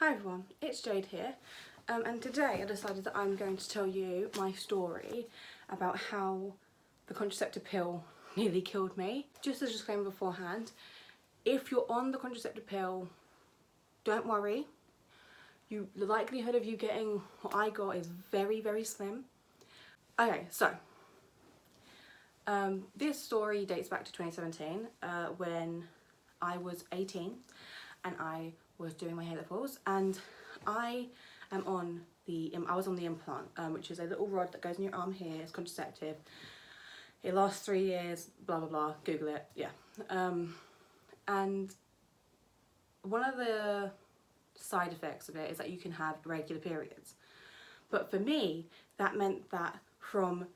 Hi everyone, it's Jade here, and today I decided that I'm going to tell you my story about how the contraceptive pill nearly killed me. Just as a disclaimer beforehand, if you're on the contraceptive pill, don't worry. The likelihood of you getting what I got is very, very slim. Okay, so this story dates back to 2017 when I was 18 and I was doing my A-levels, and I was on the implant, which is a little rod that goes in your arm here. It's contraceptive. It lasts 3 years, blah blah blah, Google it, yeah. And one of the side effects of it is that you can have irregular periods. But for me, that meant that from,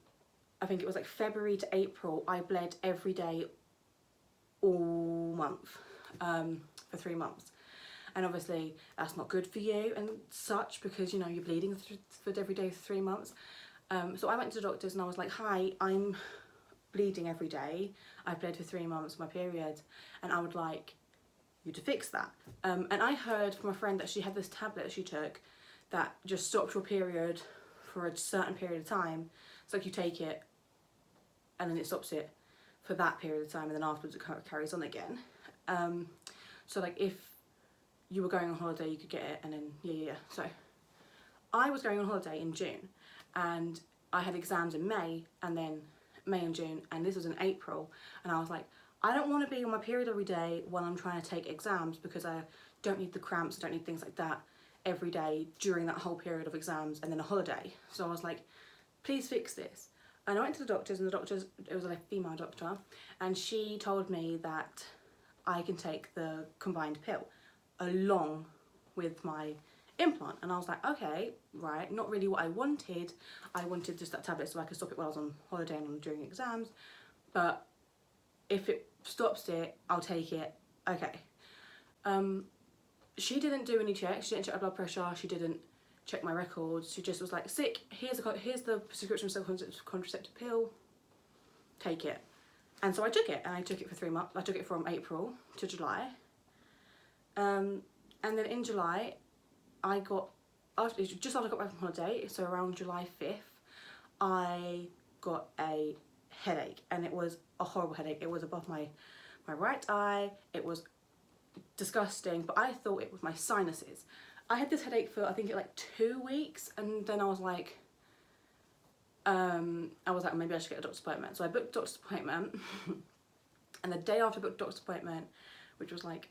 I think it was like February to April, I bled every day all month, for 3 months. And obviously that's not good for you and such, because you know you're bleeding for every day for 3 months. So I went to the doctors and I was like, hi, I'm bleeding every day. I've bled for 3 months, my period, and I would like you to fix that. And I heard from a friend that she had this tablet she took that just stops your period for a certain period of time. It's like you take it and then it stops it for that period of time, and then afterwards it carries on again. So like if you were going on holiday, you could get it, and then yeah. So I was going on holiday in June, and I had exams in May, and then May and June, and this was in April, and I was like, I don't want to be on my period every day while I'm trying to take exams, because I don't need the cramps, I don't need things like that every day during that whole period of exams and then a holiday. So I was like, please fix this. And I went to the doctors, and the doctors, it was a female doctor, and she told me that I can take the combined pill along with my implant. And I was like, okay, right, not really what I wanted. I wanted just that tablet so I could stop it while I was on holiday and during exams, but if it stops it, I'll take it. Okay. She didn't do any checks. She didn't check my blood pressure. She didn't check my records. She just was like, sick, here's the prescription for contraceptive pill, take it. And so I took it, and I took it for 3 months. I took it from April to July. And then in July, just after I got back from holiday, so around July 5th, I got a headache, and it was a horrible headache. It was above my right eye. It was disgusting, but I thought it was my sinuses. I had this headache for, I think, like 2 weeks, and then I was like, maybe I should get a doctor's appointment. So I booked a doctor's appointment, and the day after I booked a doctor's appointment, which was like,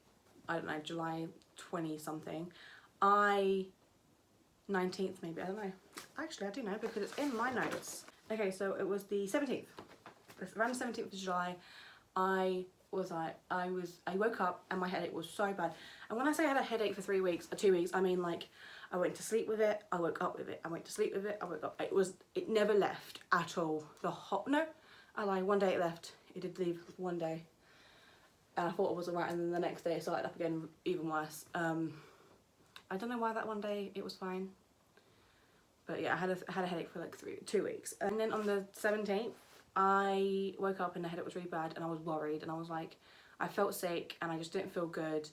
I don't know, July 20 something, 19th maybe, I don't know. Actually, I do know because it's in my notes. Okay, so it was the 17th. Around the 17th of July, I woke up and my headache was so bad. And when I say I had a headache for 3 weeks or 2 weeks, I mean like I went to sleep with it, I woke up with it, I went to sleep with it, I woke up. It never left at all. No, I lied, one day it left. It did leave one day. And I thought it was alright, and then the next day it started up again, even worse. I don't know why that one day it was fine. But yeah, I had a headache for like 2 weeks. And then on the 17th, I woke up and the headache was really bad, and I was worried, and I was like, I felt sick and I just didn't feel good.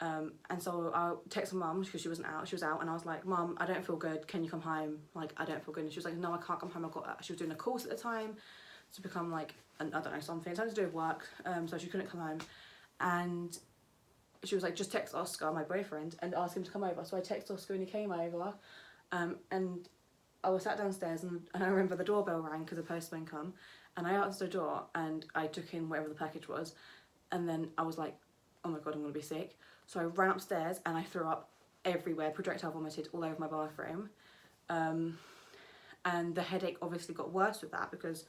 And so I texted my mum because she was out, and I was like, Mum, I don't feel good, can you come home? Like, I don't feel good. And she was like, no, I can't come home. She was doing a course at the time to become like, I don't know, something to do with work, so she couldn't come home. And she was like, just text Oscar, my boyfriend, and ask him to come over. So I texted Oscar and he came over, and I was sat downstairs, and I remember the doorbell rang because the postman come, and I answered the door and I took in whatever the package was, and then I was like, oh my god, I'm gonna be sick. So I ran upstairs and I threw up everywhere, projectile vomited all over my bathroom, and the headache obviously got worse with that, because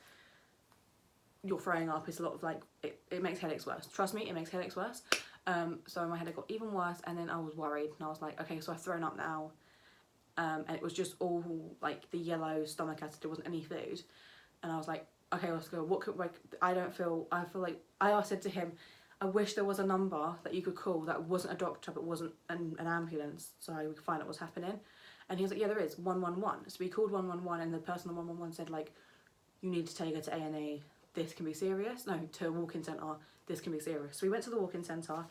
you're throwing up. It's a lot of like, it makes headaches worse. Trust me, it makes headaches worse. So my headache got even worse, and then I was worried, and I was like, okay, so I've thrown up now, and it was just all like the yellow stomach acid. There wasn't any food, and I was like, okay, let's go. What could, like, I feel like, I said to him, I wish there was a number that you could call that wasn't a doctor but wasn't an ambulance, so we could find out what's happening. And he was like, yeah, there is, 111. So we called 111, and the person on 111 said, like, you need to take her to A&E. This can be serious. No, to a walk-in centre. This can be serious. So we went to the walk-in centre,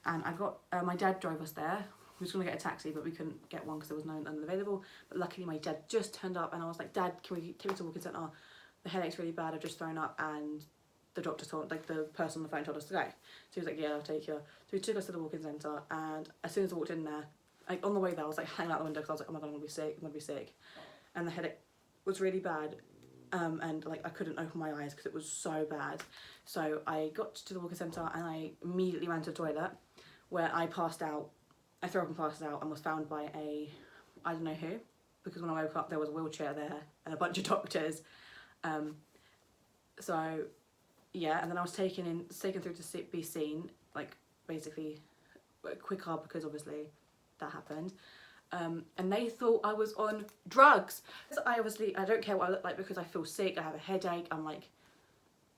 and I got, my dad drove us there. we was going to get a taxi, but we couldn't get one because there was none available. But luckily my dad just turned up, and I was like, Dad, can we take me to the walk-in centre? The headache's really bad, I've just thrown up, and the doctor told, like the person on the phone told us to go. So he was like, yeah, I'll take you. So he took us to the walk-in centre, and as soon as I walked in there, like on the way there, I was like hanging out the window because I was like, oh my god, I'm going to be sick, I'm going to be sick. And the headache was really bad, and like I couldn't open my eyes because it was so bad. So I got to the walk-in centre, and I immediately ran to the toilet, where I passed out. I threw up and passed out, and was found by I don't know who, because when I woke up there was a wheelchair there and a bunch of doctors. So yeah, and then I was taken through to be seen, like basically quicker, because obviously that happened. And they thought I was on drugs. So I don't care what I look like because I feel sick, I have a headache, I'm like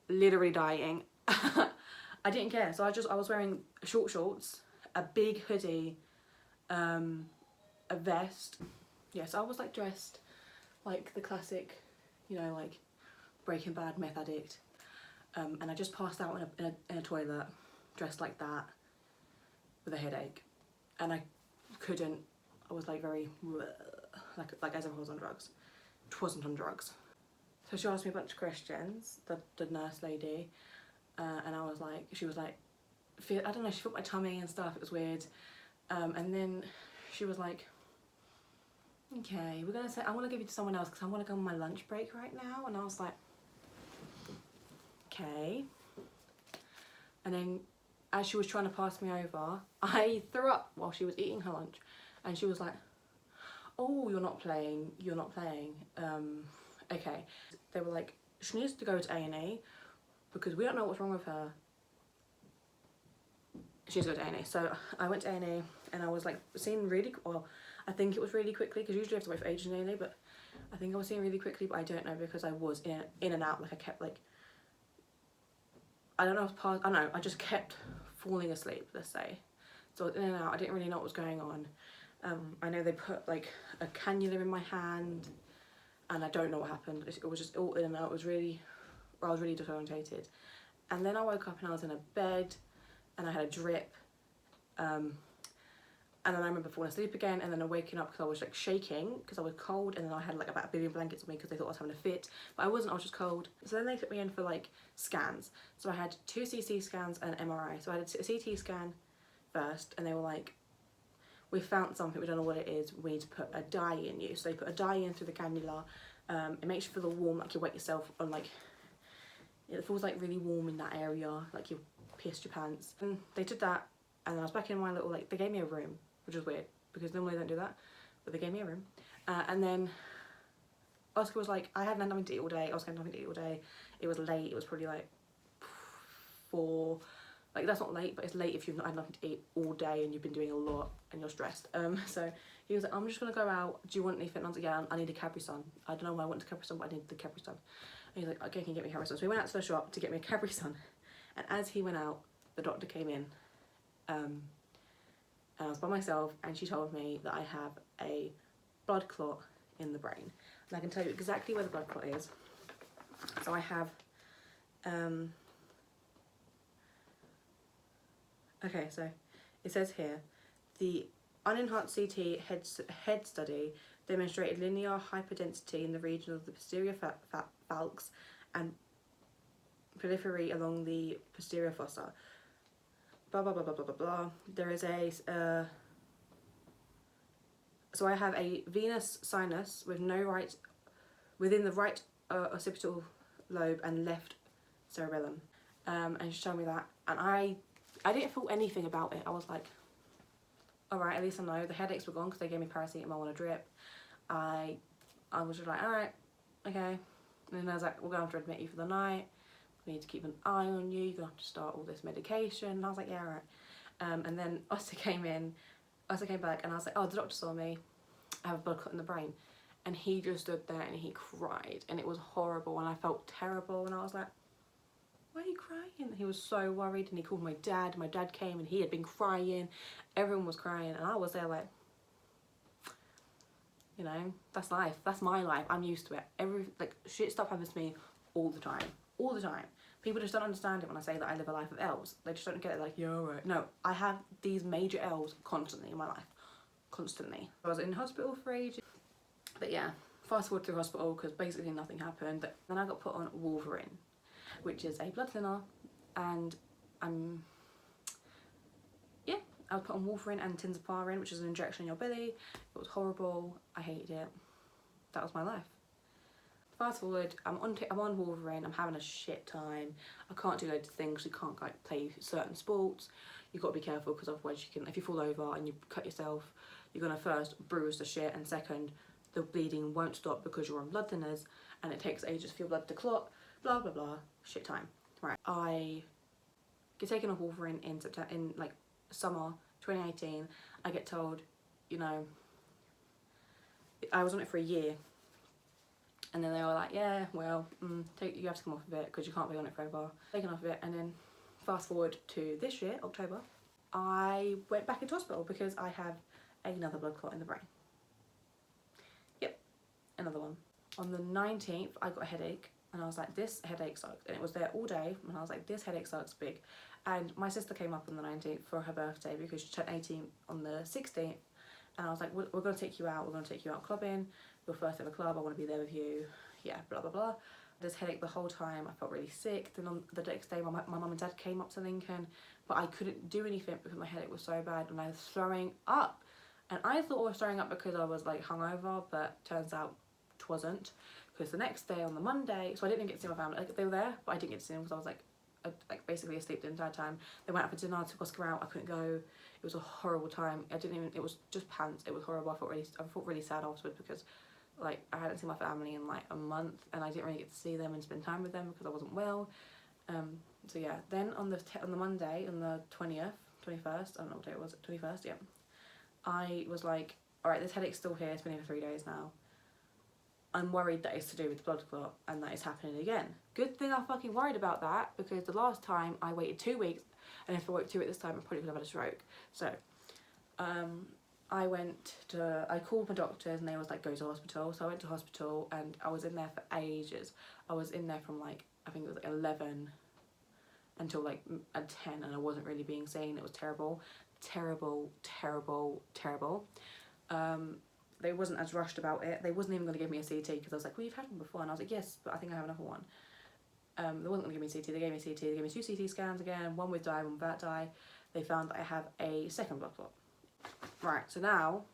literally dying. I didn't care, so I was wearing short shorts, a big hoodie, a vest. Yes, I was like dressed like the classic, you know, like Breaking Bad meth addict. And I just passed out in a toilet, dressed like that, with a headache, and I was like very like as if I was on drugs. It wasn't on drugs. So she asked me a bunch of questions, the nurse lady, and I was like, she was like, I don't know, she felt my tummy and stuff, it was weird. And then she was like, okay, I want to give you to someone else because I want to go on my lunch break right now. And I was like, okay. And then as she was trying to pass me over, I threw up while she was eating her lunch, and she was like, oh, you're not playing, okay. They were like, she needs to go to A&E because we don't know what's wrong with her. She needs to go to A&E. So I went to A&E, and I was like seen really, well, I think it was really quickly, because usually I have to wait for ages in A&E, but I think I was seen really quickly, but I don't know because I was in and out, like I kept like, I don't know, I just kept falling asleep, let's say. So in and out, I didn't really know what was going on. I know they put like a cannula in my hand, and I don't know what happened. It was just all in and out. I was really disorientated. And then I woke up and I was in a bed, and I had a drip. And then I remember falling asleep again, and then waking up because I was like shaking because I was cold, and then I had like about 1 billion blankets on me because they thought I was having a fit, but I wasn't, I was just cold. So then they put me in for like scans. So I had 2 CT scans and an MRI. So I had a CT scan first, and they were like, we found something, we don't know what it is, we need to put a dye in you. So they put a dye in through the cannula. It makes you feel warm, like you wet yourself on, like, it feels like really warm in that area, like you pissed your pants. And they did that, and then I was back in my little, like, they gave me a room, which was weird because normally they don't do that, but they gave me a room. And then Oscar was like, I had nothing to eat all day. Oscar had nothing to eat all day. It was late. It was probably like 4. Like, that's not late, but it's late if you've not had nothing to eat all day and you've been doing a lot and you're stressed. So he was like, I'm just gonna go out. Do you want anything? And I was like, yeah, I need a Capri Sun. I don't know why I wanted a Capri Sun, but I needed the Capri Sun. And he's like, okay, can you get me a Capri Sun? So we went out to the shop to get me a Capri Sun. And as he went out, the doctor came in. And I was by myself, and she told me that I have a blood clot in the brain. And I can tell you exactly where the blood clot is. So I have, okay, so it says here, the unenhanced CT head study demonstrated linear hyperdensity in the region of the posterior falx and periphery along the posterior fossa. Blah blah blah blah blah blah blah. There is a so I have a venous sinus with within the right occipital lobe and left cerebellum. And she told me that, and I didn't feel anything about it. I was like, all right, at least I know. The headaches were gone because they gave me paracetamol and a drip. I was just like, all right, okay. And then I was like, we're going to have to admit you for the night. We need to keep an eye on you. You're gonna have to start all this medication. And I was like, yeah, all right. And then Oscar came back, and I was like, oh, the doctor saw me. I have a blood clot in the brain. And he just stood there and he cried, and it was horrible, and I felt terrible, and I was like, why are you crying? And he was so worried, and he called my dad. My dad came, and he had been crying. Everyone was crying, and I was there like, you know, that's life. That's my life. I'm used to it. Shit stuff happens to me all the time. All the time. People just don't understand it when I say that I live a life of L's. They just don't get it, like, yeah, right. No, I have these major L's constantly in my life. constantly. I was in hospital for ages, but yeah, fast forward to hospital because basically nothing happened. Then I got put on Wolverine, which is a blood thinner, and yeah, I was put on Wolverine and Tinzaparin, which is an injection in your belly. It was horrible. I hated it. That was my life. Fast forward, I'm on Wolverine. I'm having a shit time. I can't do loads of things. You can't like play certain sports. You've got to be careful because otherwise you can, if you fall over and you cut yourself, you're gonna first bruise the shit, and second, the bleeding won't stop because you're on blood thinners, and it takes ages for your blood to clot. Blah blah blah. Shit time. Right. I get taken off Wolverine in September, in like summer 2018. I get told, you know, I was on it for a year, and then they were like, yeah, well, you have to come off of it because you can't be on it forever. Taken off of it, and then fast forward to this year, October, I went back into hospital because I have another blood clot in the brain. Yep, another one. On the 19th, I got a headache, and I was like, this headache sucks, and it was there all day, and I was like, this headache sucks big. And my sister came up on the 19th for her birthday because she turned 18 on the 16th, and I was like, we're going to take you out, clubbing, your first ever club, I want to be there with you, yeah, blah blah blah. This headache the whole time. I felt really sick. Then on the next day, my mum and dad came up to Lincoln, but I couldn't do anything because my headache was so bad, and I was throwing up. And I thought I was throwing up because I was like hungover, but turns out it wasn't. Because the next day, on the Monday, so I didn't even get to see my family. Like, they were there, but I didn't get to see them because I was like basically asleep the entire time. They went out for dinner, took Oscar out. I couldn't go. It was a horrible time. It was just pants. It was horrible. I felt really sad afterwards because like I hadn't seen my family in like a month, and I didn't really get to see them and spend time with them because I wasn't well. So yeah, then on the Monday, on the 20th, 21st, I don't know what day it was, 21st, yeah, I was like, alright, this headache's still here, it's been here for 3 days now. I'm worried that it's to do with the blood clot and that it's happening again. Good thing I fucking worried about that, because the last time I waited 2 weeks, and if I waited 2 weeks this time, I probably could have had a stroke. So, I called my doctors and they was like, go to hospital. So I went to hospital and I was in there for ages. I was in there from like, I think it was like 11 until like 10, and I wasn't really being seen. It was terrible. They wasn't as rushed about it. They wasn't even going to give me a CT because I was like, well, you've had one before. And I was like, yes, but I think I have another one. They wasn't going to give me a CT. They gave me a CT. They gave me 2 CT scans again, one with dye, one without dye. They found that I have a second blood clot. Right, so now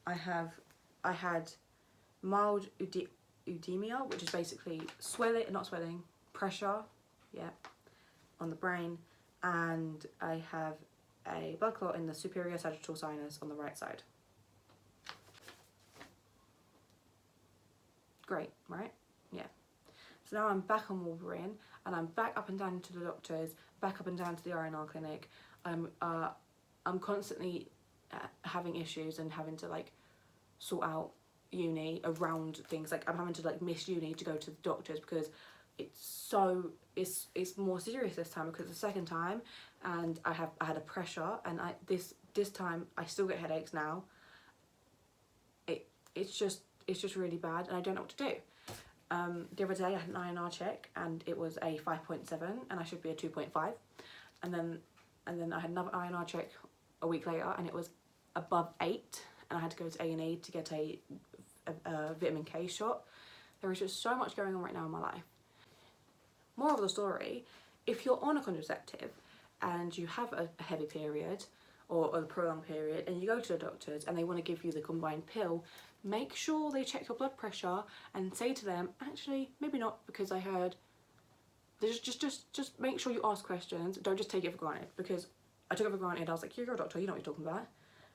I had mild edema, which is basically pressure, yeah, on the brain, and I have a blood clot in the superior sagittal sinus on the right side. Great, right? Yeah. So now I'm back on Wolverine, and I'm back up and down to the doctors, back up and down to the R&R clinic. I'm constantly having issues and having to like sort out uni around things. Like I'm having to like miss uni to go to the doctors because it's more serious this time, because it's the second time, and I had a pressure, and this time I still get headaches now. It's just really bad, and I don't know what to do. The other day I had an INR check and it was a 5.7 and I should be a 2.5, and then I had another INR check a week later and it was above 8, and I had to go to A&E to get a vitamin K shot. There is just so much going on right now in my life. Moral of the story, if you're on a contraceptive and you have a heavy period or a prolonged period and you go to the doctors and they want to give you the combined pill, make sure they check your blood pressure and say to them, actually, maybe not, because I heard, just make sure you ask questions. Don't just take it for granted, because I took it for granted. I was like, you're a doctor, you know what you're talking about.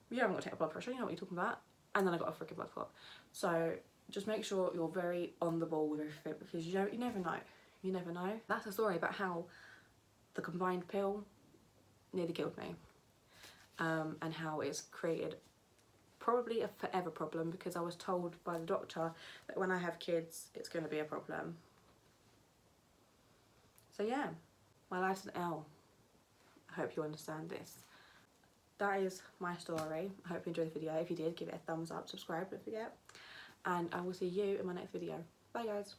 You haven't got to take a blood pressure, you know what you're talking about. And then I got a freaking blood clot. So just make sure you're very on the ball with everything, because you never know. You never know. That's a story about how the combined pill nearly killed me, and how it's created probably a forever problem, because I was told by the doctor that when I have kids it's going to be a problem. So yeah, my life's an L. I hope you understand this. That is my story. I hope you enjoyed the video. If you did, give it a thumbs up, subscribe, don't forget, and I will see you in my next video. Bye guys.